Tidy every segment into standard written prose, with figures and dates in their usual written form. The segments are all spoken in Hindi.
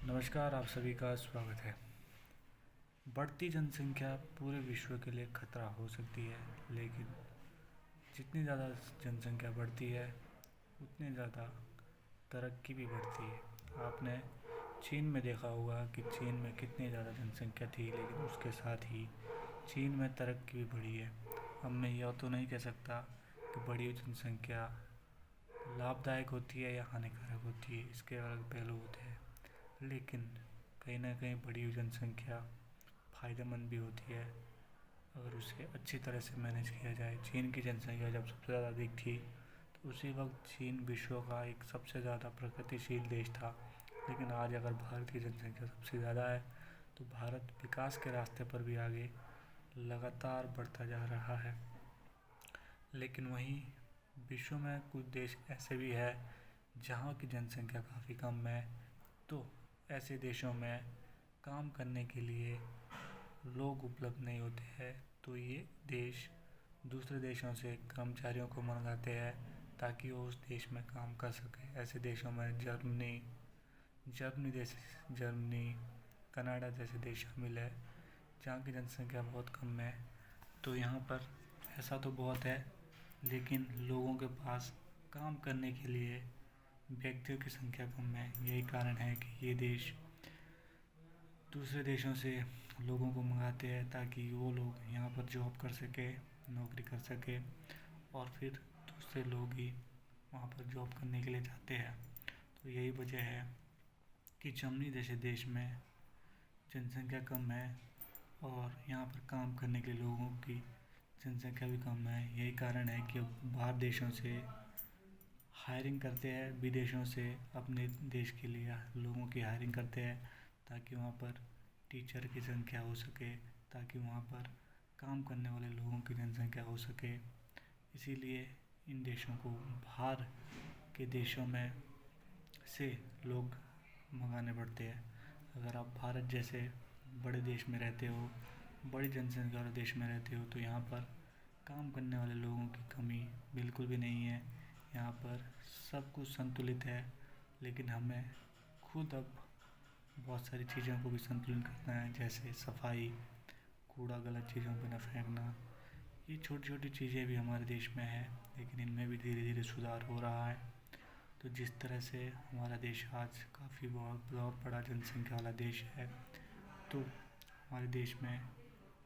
नमस्कार, आप सभी का स्वागत है। बढ़ती जनसंख्या पूरे विश्व के लिए खतरा हो सकती है, लेकिन जितनी ज़्यादा जनसंख्या बढ़ती है उतनी ज़्यादा तरक्की भी बढ़ती है। आपने चीन में देखा होगा कि चीन में कितनी ज़्यादा जनसंख्या थी, लेकिन उसके साथ ही चीन में तरक्की भी बढ़ी है। अब मैं यह तो नहीं कह सकता कि बड़ी जनसंख्या लाभदायक होती है या हानिकारक होती है, इसके अलग पहलू होते हैं। लेकिन कहीं ना कहीं बड़ी जनसंख्या फ़ायदेमंद भी होती है अगर उसे अच्छी तरह से मैनेज किया जाए। चीन की जनसंख्या जब सबसे ज़्यादा अधिक थी तो उसी वक्त चीन विश्व का एक सबसे ज़्यादा प्रगतिशील देश था। लेकिन आज अगर भारत की जनसंख्या सबसे ज़्यादा है तो भारत विकास के रास्ते पर भी आगे लगातार बढ़ता जा रहा है। लेकिन वहीं विश्व में कुछ देश ऐसे भी हैं जहाँ की जनसंख्या काफ़ी कम है, तो ऐसे देशों में काम करने के लिए लोग उपलब्ध नहीं होते हैं, तो ये देश दूसरे देशों से कर्मचारियों को मंगाते हैं ताकि वो उस देश में काम कर सके। ऐसे देशों में जर्मनी, कनाडा जैसे देश शामिल है जहाँ की जनसंख्या बहुत कम है। तो यहाँ पर ऐसा तो बहुत है, लेकिन लोगों के पास काम करने के लिए व्यक्तियों की संख्या कम है। यही कारण है कि ये देश दूसरे देशों से लोगों को मंगाते हैं ताकि वो लोग यहाँ पर जॉब कर सके, नौकरी कर सके, और फिर दूसरे लोग ही वहाँ पर जॉब करने के लिए जाते हैं। तो यही वजह है कि जर्मनी जैसे देश में जनसंख्या कम है और यहाँ पर काम करने के लोगों की जनसंख्या भी कम है। यही कारण है कि बाहर देशों से हायरिंग करते हैं, विदेशों से अपने देश के लिए लोगों की हायरिंग करते हैं ताकि वहाँ पर टीचर की संख्या हो सके, ताकि वहाँ पर काम करने वाले लोगों की जनसंख्या हो सके। इसीलिए इन देशों को बाहर के देशों में से लोग मंगाने पड़ते हैं। अगर आप भारत जैसे बड़े देश में रहते हो, बड़ी जनसंख्या वाले देश में रहते हो, तो यहाँ पर काम करने वाले लोगों की कमी बिल्कुल भी नहीं है। यहाँ पर सब कुछ संतुलित है, लेकिन हमें खुद अब बहुत सारी चीज़ों को भी संतुलित करना है, जैसे सफाई, कूड़ा गलत चीज़ों पर न फेंकना। ये छोटी छोटी चीज़ें भी हमारे देश में है, लेकिन इनमें भी धीरे धीरे सुधार हो रहा है। तो जिस तरह से हमारा देश आज काफ़ी बहुत बड़ा जनसंख्या वाला देश है, तो हमारे देश में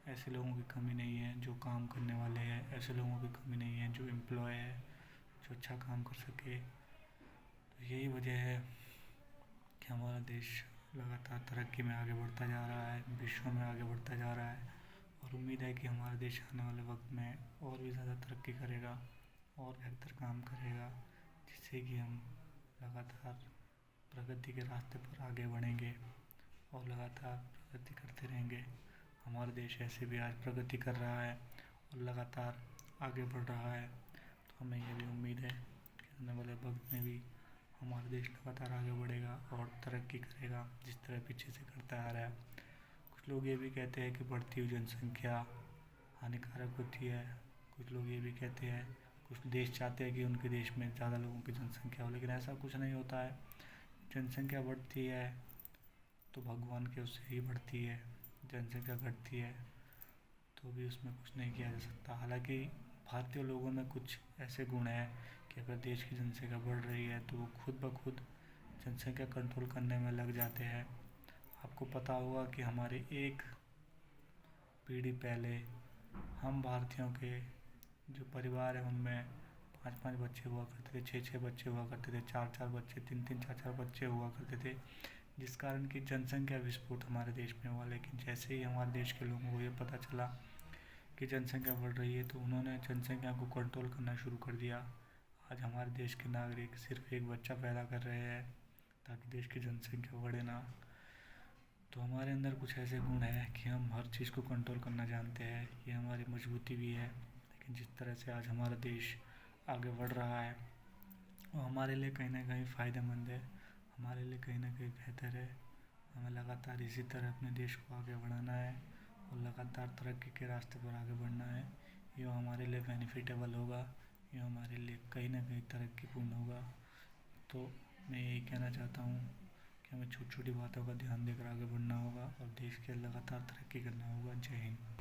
ऐसे लोगों की कमी नहीं है जो काम करने वाले हैं, ऐसे लोगों की कमी नहीं है जो एम्प्लॉय है, जो अच्छा काम कर सके। तो यही वजह है कि हमारा देश लगातार तरक्की में आगे बढ़ता जा रहा है, विश्व में आगे बढ़ता जा रहा है, और उम्मीद है कि हमारा देश आने वाले वक्त में और भी ज़्यादा तरक्की करेगा और बेहतर काम करेगा, जिससे कि हम लगातार प्रगति के रास्ते पर आगे बढ़ेंगे और लगातार प्रगति करते रहेंगे। हमारा देश ऐसे भी आज प्रगति कर रहा है और लगातार आगे बढ़ रहा है, तो हमें यह भी उम्मीद है कि आने वाले वक्त में भी हमारा देश लगातार आगे बढ़ेगा और तरक्की करेगा, जिस तरह पीछे से करता आ रहा है। कुछ लोग ये भी कहते हैं कि बढ़ती हुई जनसंख्या हानिकारक होती है। कुछ लोग ये भी कहते हैं, कुछ देश चाहते हैं कि उनके देश में ज़्यादा लोगों की जनसंख्या हो, लेकिन ऐसा कुछ नहीं होता है। जनसंख्या बढ़ती है तो भगवान के उससे ही बढ़ती है, जनसंख्या घटती है तो भी उसमें कुछ नहीं किया जा सकता। हालांकि भारतीय लोगों में कुछ ऐसे गुण हैं कि अगर देश की जनसंख्या बढ़ रही है तो वो खुद ब खुद जनसंख्या कंट्रोल करने में लग जाते हैं। आपको पता होगा कि हमारे एक पीढ़ी पहले हम भारतीयों के जो परिवार है उनमें 5-5 बच्चे हुआ करते थे, 6-6 बच्चे हुआ करते थे, 4-4 बच्चे, 3-3 4-4 बच्चे हुआ करते थे, जिस कारण की जनसंख्या विस्फोट हमारे देश में हुआ। लेकिन जैसे ही हमारे देश के लोगों को ये पता चला कि जनसंख्या बढ़ रही है तो उन्होंने जनसंख्या को कंट्रोल करना शुरू कर दिया। आज हमारे देश के नागरिक सिर्फ एक बच्चा पैदा कर रहे हैं ताकि देश की जनसंख्या बढ़े ना। तो हमारे अंदर कुछ ऐसे गुण हैं कि हम हर चीज़ को कंट्रोल करना जानते हैं, ये हमारी मजबूती भी है। लेकिन जिस तरह से आज हमारा देश आगे बढ़ रहा है वो हमारे लिए कहीं ना कहीं फ़ायदेमंद है, हमारे लिए कहीं ना कहीं बेहतर है। हमें लगातार इसी तरह अपने देश को आगे बढ़ाना है और लगातार तरक्की के रास्ते पर आगे बढ़ना है। ये हमारे लिए बेनिफिटेबल होगा, ये हमारे लिए कहीं ना कहीं तरक्कीपूर्ण होगा। तो मैं यही कहना चाहता हूँ कि हमें छोटी छोटी बातों का ध्यान देकर आगे बढ़ना होगा और देश के लगातार तरक्की करना होगा। जय हिंद।